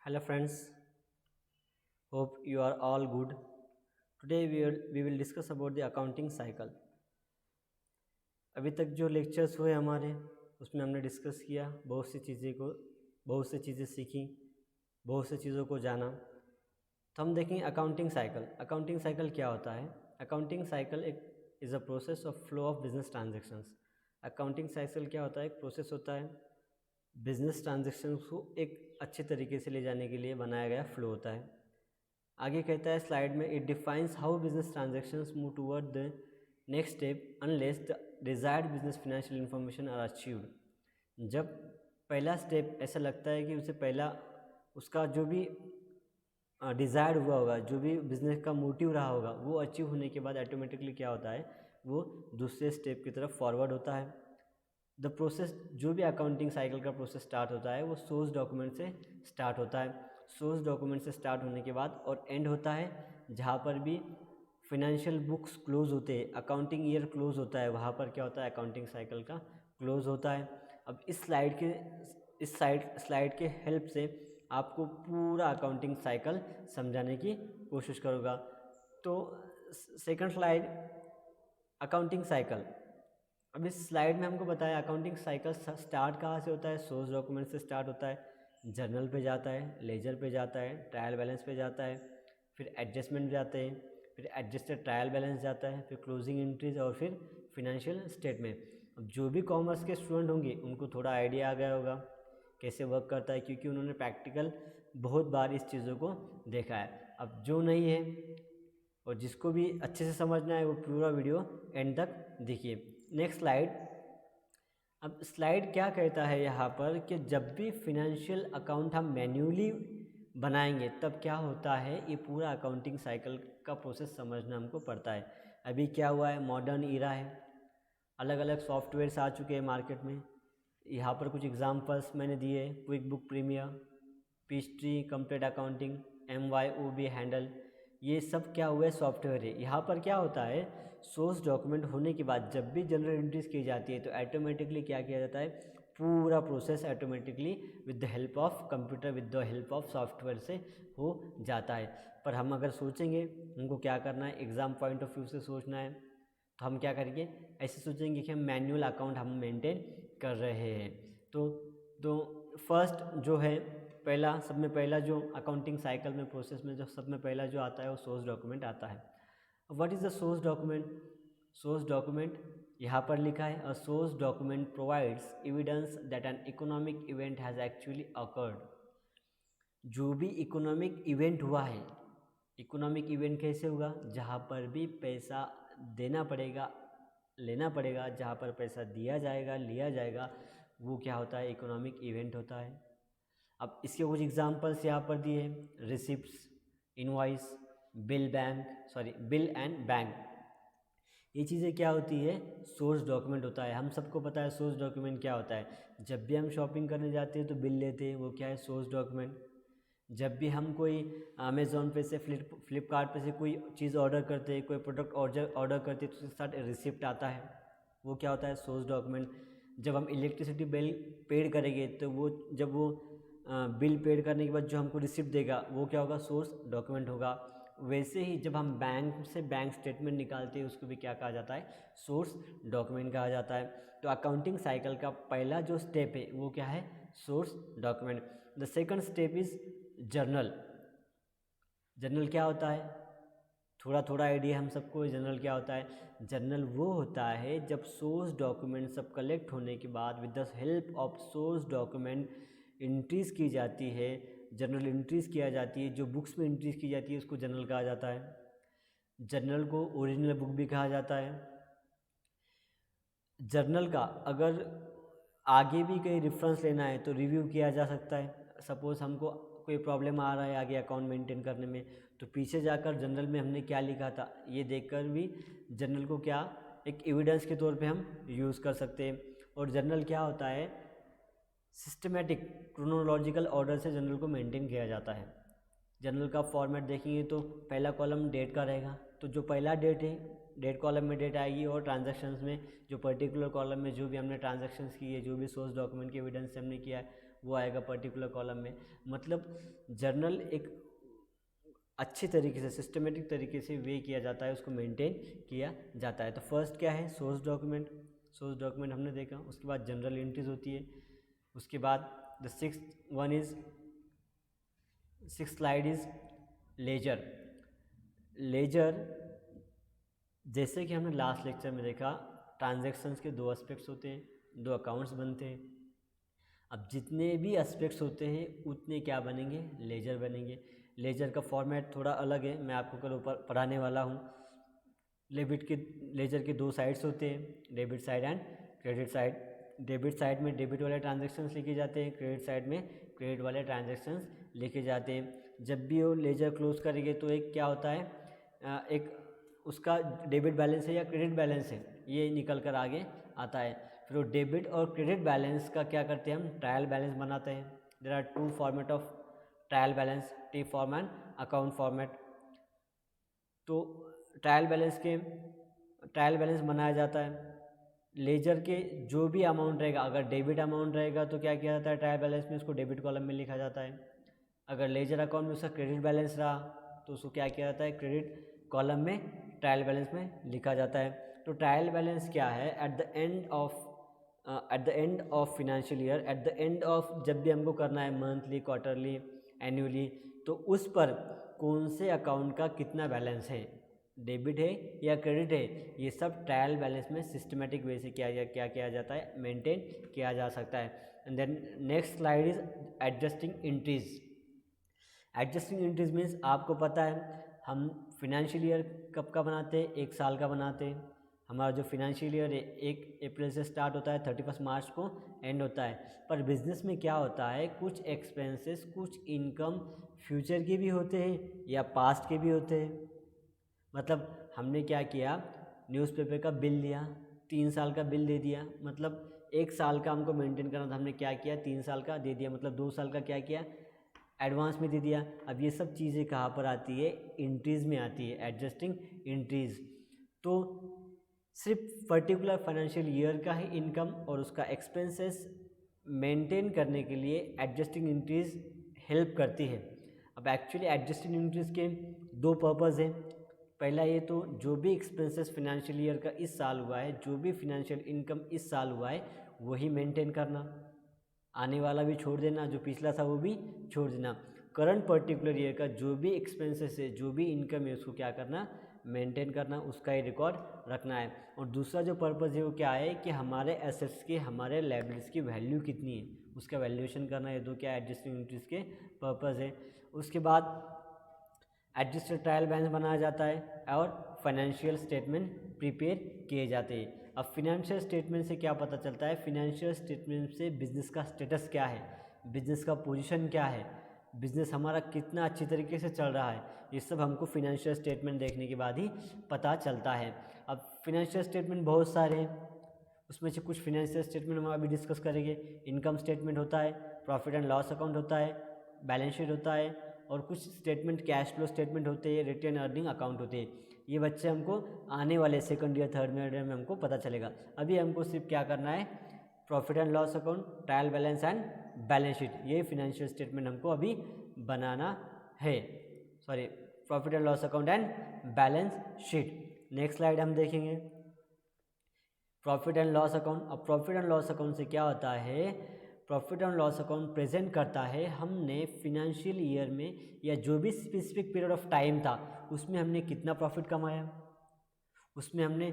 Hello friends, hope you are all good. Today we will discuss about the accounting cycle. अभी तक जो lectures हुए हमारे उसमें हमने डिस्कस किया बहुत सी चीज़ें सीखी, बहुत सी चीज़ों को जाना। तो हम देखेंगे अकाउंटिंग साइकिल। अकाउंटिंग साइकिल क्या होता है? अकाउंटिंग साइकिल एक is a process of flow of business transactions. Accounting cycle क्या होता है? एक प्रोसेस होता है बिजनेस ट्रांजेक्शन्स को एक अच्छे तरीके से ले जाने के लिए बनाया गया फ्लो होता है। आगे कहता है स्लाइड में, it defines how business transactions move toward the next step unless the desired business financial information are achieved. जब पहला स्टेप ऐसा लगता है कि उसे पहला उसका जो भी डिज़ायर्ड हुआ होगा, जो भी बिजनेस का मोटिव रहा होगा, वो अचीव होने के बाद ऑटोमेटिकली क्या होता है, वो दूसरे स्टेप की तरफ फॉरवर्ड होता है। द प्रोसेस, जो भी अकाउंटिंग साइकिल का प्रोसेस स्टार्ट होता है वो सोर्स डॉक्यूमेंट से स्टार्ट होता है। सोर्स डॉक्यूमेंट से स्टार्ट होने के बाद और एंड होता है जहाँ पर भी फिनेंशियल बुक्स क्लोज होते हैं, अकाउंटिंग ईयर क्लोज होता है, वहाँ पर क्या होता है, अकाउंटिंग साइकिल का क्लोज होता है। अब इस स्लाइड के हेल्प से आपको पूरा अकाउंटिंग साइकिल समझाने की कोशिश करूँगा। तो सेकंड स्लाइड, अकाउंटिंग साइकिल। अब इस स्लाइड में हमको बताया अकाउंटिंग साइकिल स्टार्ट कहाँ से होता है? सोर्स डॉक्यूमेंट से स्टार्ट होता है, जर्नल पे जाता है, लेजर पे जाता है, ट्रायल बैलेंस पे जाता है, फिर एडजस्टमेंट जाते हैं, फिर एडजस्टेड ट्रायल बैलेंस जाता है, फिर क्लोजिंग एंट्रीज और फिर फिनेंशियल स्टेटमेंट। अब जो भी कॉमर्स के स्टूडेंट होंगे उनको थोड़ा आइडिया आ गया होगा कैसे वर्क करता है, क्योंकि उन्होंने प्रैक्टिकल बहुत बार इस चीज़ों को देखा है। अब जो नहीं है और जिसको भी अच्छे से समझना है वो पूरा वीडियो एंड तक देखिए। Next slide. अब स्लाइड क्या कहता है यहाँ पर कि जब भी फिनेंशियल अकाउंट हम मैन्युअली बनाएंगे तब क्या होता है, ये पूरा अकाउंटिंग साइकिल का प्रोसेस समझना हमको पड़ता है। अभी क्या हुआ है, मॉडर्न ईरा है, अलग अलग सॉफ्टवेयर्स आ चुके हैं मार्केट में। यहाँ पर कुछ एग्जांपल्स मैंने दिए, Quick Book Premier, Peachtree, Complete Accounting, MYOB handle, ये सब क्या हुआ है, सॉफ्टवेयर है। यहाँ पर क्या होता है, सोर्स डॉक्यूमेंट होने के बाद जब भी जनरल एंट्रीज की जाती है तो ऑटोमेटिकली क्या किया जाता है, पूरा process automatically with the help of computer, with the help of software से हो जाता है। पर हम अगर सोचेंगे हमको क्या करना है, एग्ज़ाम पॉइंट ऑफ व्यू से सोचना है, तो हम क्या करेंगे, ऐसे सोचेंगे कि हम मैनुअल अकाउंट हम मेंटेन कर रहे हैं। तो फर्स्ट जो है, पहला सब में पहला जो अकाउंटिंग साइकिल में प्रोसेस में जो सब में पहला जो आता है वो सोर्स डॉक्यूमेंट आता है। What is the source document? Source document यहाँ पर लिखा है, a source document provides evidence that an economic event has actually occurred. जो भी इकोनॉमिक इवेंट हुआ है, इकोनॉमिक इवेंट कैसे होगा, जहाँ पर भी पैसा देना पड़ेगा, लेना पड़ेगा, जहाँ पर पैसा दिया जाएगा, लिया जाएगा, वो क्या होता है, इकोनॉमिक इवेंट होता है। अब इसके कुछ एग्जांपल्स यहाँ पर दिए हैं, receipts, invoice, bill and bank. ये चीज़ें क्या होती है, सोर्स डॉक्यूमेंट होता है। हम सबको पता है सोर्स डॉक्यूमेंट क्या होता है। जब भी हम शॉपिंग करने जाते हैं तो बिल लेते हैं, वो क्या है, सोर्स डॉक्यूमेंट। जब भी हम कोई अमेज़ॉन पे से फ्लिपकार्ट पे से कोई चीज़ ऑर्डर करते हैं, कोई प्रोडक्ट ऑर्डर करते हैं, तो उसके साथ रिसिप्ट आता है, वो क्या होता है, सोर्स डॉक्यूमेंट। जब हम इलेक्ट्रिसिटी बिल पेड करेंगे तो वो जब वो बिल पेड करने के बाद जो हमको रिसिप्ट देगा वो क्या होगा, सोर्स डॉक्यूमेंट होगा। वैसे ही जब हम बैंक से बैंक स्टेटमेंट निकालते हैं उसको भी क्या कहा जाता है, सोर्स डॉक्यूमेंट कहा जाता है। तो अकाउंटिंग साइकिल का पहला जो स्टेप है वो क्या है, source document. The second step is journal. Journal क्या होता है, थोड़ा थोड़ा आइडिया हम सबको, जर्नल क्या होता है। जर्नल वो होता है जब सोर्स डॉक्यूमेंट सब कलेक्ट होने के बाद with the help of source document entries की जाती है, जर्नल एंट्रीज़ किया जाती है, जो बुक्स में एंट्रीज़ की जाती है उसको जर्नल कहा जाता है। जर्नल को ओरिजिनल बुक भी कहा जाता है। जर्नल का अगर आगे भी कहीं रेफरेंस लेना है तो रिव्यू किया जा सकता है। सपोज़ हमको कोई प्रॉब्लम आ रहा है आगे अकाउंट मेंटेन करने में, तो पीछे जाकर जर्नल में हमने क्या लिखा था ये देखकर भी जर्नल को क्या, एक एविडेंस के तौर पे हम यूज़ कर सकते हैं। और जर्नल क्या होता है, सिस्टमेटिक क्रोनोलॉजिकल ऑर्डर से जर्नल को मेंटेन किया जाता है। जर्नल का फॉर्मेट देखेंगे तो पहला कॉलम डेट का रहेगा, तो जो पहला डेट है डेट कॉलम में डेट आएगी और ट्रांजैक्शंस में जो पर्टिकुलर कॉलम में जो भी हमने ट्रांजैक्शंस की है, जो भी सोर्स डॉक्यूमेंट के एविडेंस से हमने किया है वो आएगा पर्टिकुलर कॉलम में। मतलब जर्नल एक अच्छी तरीके से सिस्टमेटिक तरीके से वे किया जाता है, उसको मेंटेन किया जाता है। तो फर्स्ट क्या है, सोर्स डॉक्यूमेंट। सोर्स डॉक्यूमेंट हमने देखा। उसके बाद जनरल एंट्रीज होती है। उसके बाद the six slide is ledger. Ledger जैसे कि हमने लास्ट लेक्चर में देखा, ट्रांजैक्शंस के दो एस्पेक्ट्स होते हैं, दो अकाउंट्स बनते हैं। अब जितने भी एस्पेक्ट्स होते हैं उतने क्या बनेंगे, लेजर बनेंगे। लेजर का फॉर्मेट थोड़ा अलग है, मैं आपको कल ऊपर पढ़ाने वाला हूँ। लेजर के दो साइड्स होते हैं, debit side and credit side. Debit side में डेबिट वाले ट्रांजैक्शंस लिखे जाते हैं, क्रेडिट साइड में क्रेडिट वाले ट्रांजैक्शंस लिखे जाते हैं। जब भी वो लेजर क्लोज करेंगे तो एक क्या होता है, एक उसका डेबिट बैलेंस है या क्रेडिट बैलेंस है, ये निकल कर आगे आता है। फिर वो डेबिट और क्रेडिट बैलेंस का क्या करते हैं, हम ट्रायल बैलेंस बनाते हैं। There are two format of trial balance, T form and account format. तो ट्रायल बैलेंस बनाया जाता है। लेजर के जो भी अमाउंट रहेगा, अगर डेबिट अमाउंट रहेगा तो क्या किया जाता है, ट्रायल बैलेंस में उसको डेबिट कॉलम में लिखा जाता है। अगर लेजर अकाउंट में उसका क्रेडिट बैलेंस रहा तो उसको क्या किया जाता है, क्रेडिट कॉलम में ट्रायल बैलेंस में लिखा जाता है। तो ट्रायल बैलेंस क्या है, at the end of financial year, at the end of जब भी हमको करना है मंथली, क्वार्टरली, एनुअली, तो उस पर कौन से अकाउंट का कितना बैलेंस है, डेबिट है या क्रेडिट है, ये सब ट्रायल बैलेंस में सिस्टमेटिक वे से क्या किया जाता है, मेंटेन किया जा सकता है। And then next slide is adjusting entries. Adjusting entries means आपको पता है हम फिनेंशियल ईयर कब का बनाते हैं, एक साल का बनाते हैं। हमारा जो फिनेंशियल ईयर है 1 अप्रैल से स्टार्ट होता है, 31 मार्च को एंड होता है। पर बिजनेस में क्या होता है, कुछ एक्सपेंसेस, कुछ इनकम फ्यूचर के भी होते हैं या पास्ट के भी होते हैं। मतलब हमने क्या किया, न्यूज़पेपर का बिल दिया, 3 साल का बिल दे दिया, मतलब 1 साल का हमको मेंटेन करना था, हमने क्या किया, 3 साल का दे दिया, मतलब 2 साल का क्या किया, एडवांस में दे दिया। अब ये सब चीज़ें कहाँ पर आती है, एंट्रीज़ में आती है, एडजस्टिंग एंट्रीज़। तो सिर्फ पर्टिकुलर फाइनेंशियल ईयर का ही इनकम और उसका एक्सपेंसेस मेंटेन करने के लिए एडजस्टिंग एंट्रीज़ हेल्प करती है। अब एक्चुअली एडजस्टिंग एंट्रीज़ के दो पर्पज़ हैं। पहला ये तो जो भी एक्सपेंसेस फिनेंशियल ईयर का इस साल हुआ है, जो भी फिनेंशियल इनकम इस साल हुआ है वही मेंटेन करना, आने वाला भी छोड़ देना, जो पिछला था वो भी छोड़ देना। करंट पर्टिकुलर ईयर का जो भी एक्सपेंसेस है, जो भी इनकम है, उसको क्या करना, मेंटेन करना, उसका ही रिकॉर्ड रखना है। और दूसरा जो पर्पज़ है वो क्या है कि हमारे एसेट्स की, हमारे लायबिलिटीज़ की वैल्यू कितनी है उसका वैल्यूएशन करना है। दो क्या एडजस्टिंग एंट्रीज के पर्पज़ है। उसके बाद एडजस्टेड ट्रायल बैलेंस बनाया जाता है और फाइनेंशियल स्टेटमेंट प्रिपेयर किए जाते हैं। अब फिनेंशियल स्टेटमेंट से क्या पता चलता है, फिनेंशियल स्टेटमेंट से बिजनेस का स्टेटस क्या है, बिजनेस का पोजीशन क्या है, बिजनेस हमारा कितना अच्छी तरीके से चल रहा है, ये सब हमको फिनेंशियल स्टेटमेंट देखने के बाद ही पता चलता है। अब फिनेंशियल स्टेटमेंट बहुत सारे हैं, उसमें से कुछ फिनेंशियल स्टेटमेंट हम अभी डिस्कस करेंगे। इनकम स्टेटमेंट होता है, प्रॉफिट एंड लॉस अकाउंट होता है, बैलेंस शीट होता है, और कुछ स्टेटमेंट कैश फ्लो स्टेटमेंट होते हैं, रिटर्न अर्निंग अकाउंट होते हैं। ये बच्चे हमको आने वाले सेकंड ईयर थर्ड ईयर में हमको पता चलेगा। अभी हमको सिर्फ क्या करना है, profit and loss account, trial balance and balance sheet, ये फिनेंशियल स्टेटमेंट हमको अभी बनाना है। Sorry, profit and loss account and balance sheet. Next slide हम देखेंगे प्रॉफिट एंड लॉस अकाउंट। अब प्रॉफिट एंड लॉस अकाउंट से क्या होता है, profit and loss account present करता है हमने फिनेंशियल ईयर में या जो भी स्पेसिफिक पीरियड ऑफ टाइम था उसमें हमने कितना प्रॉफिट कमाया, उसमें हमने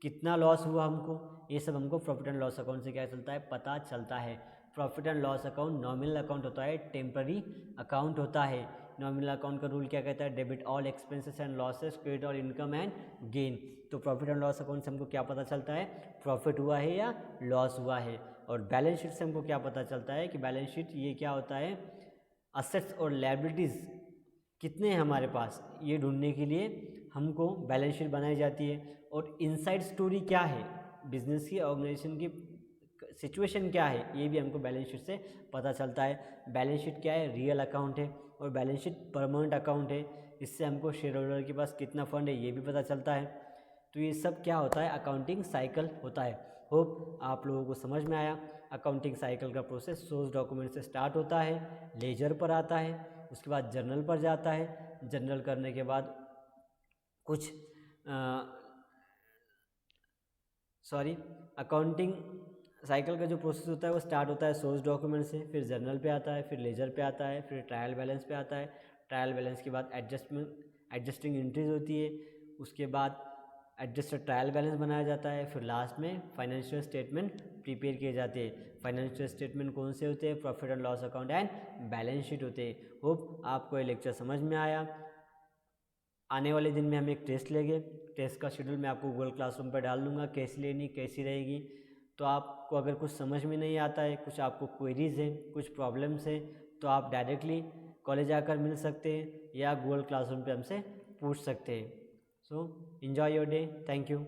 कितना लॉस हुआ हमको, ये सब हमको प्रॉफिट एंड लॉस अकाउंट से क्या चलता है, पता चलता है। Profit and loss account nominal account होता है, टेम्पररी अकाउंट होता है। नॉमिनल अकाउंट का रूल क्या कहता है, debit all expenses and losses, credit all income and gain. तो प्रॉफिट एंड लॉस अकाउंट से हमको क्या पता चलता है, प्रॉफिट हुआ है या लॉस हुआ है। और बैलेंस शीट से हमको क्या पता चलता है कि बैलेंस शीट ये क्या होता है, असेट्स और लायबिलिटीज़ कितने हैं हमारे पास, ये ढूंढने के लिए हमको बैलेंस शीट बनाई जाती है। और इनसाइड स्टोरी क्या है, बिजनेस की, ऑर्गेनाइजेशन की सिचुएशन क्या है, ये भी हमको बैलेंस शीट से पता चलता है। बैलेंस शीट क्या है, रियल अकाउंट है, और बैलेंस शीट परमानेंट अकाउंट है। इससे हमको शेयर होल्डर के पास कितना फंड है ये भी पता चलता है। तो ये सब क्या होता है, अकाउंटिंग साइकिल होता है। होप आप लोगों को समझ में आया। अकाउंटिंग साइकिल का प्रोसेस सोर्स डॉक्यूमेंट से स्टार्ट होता है, लेजर पर आता है, उसके बाद जर्नल पर जाता है, जर्नल करने के बाद कुछ अकाउंटिंग साइकिल का जो प्रोसेस होता है वो स्टार्ट होता है सोर्स डॉक्यूमेंट से, फिर जर्नल पे आता है, फिर लेजर पे आता है, फिर ट्रायल बैलेंस पे आता है। ट्रायल बैलेंस के बाद एडजस्टिंग एंट्रीज होती है, उसके बाद एडजस्टेड ट्रायल बैलेंस बनाया जाता है, फिर लास्ट में फाइनेंशियल स्टेटमेंट प्रिपेयर किए जाते हैं। फाइनेंशियल स्टेटमेंट कौन से होते हैं, profit and loss account and balance sheet होते हैं। होप आपको ये लेक्चर समझ में आया। आने वाले दिन में हम एक टेस्ट लेंगे, टेस्ट का शेड्यूल मैं आपको गूगल क्लासरूम पर डाल दूँगा, कैसी लेनी कैसी रहेगी। तो आपको अगर कुछ समझ में नहीं आता है, कुछ आपको क्वेरीज है, कुछ प्रॉब्लम्स है, तो आप डायरेक्टली कॉलेज आकर मिल सकते हैं या गूगल क्लासरूम पे हमसे पूछ सकते हैं। So enjoy your day, thank you.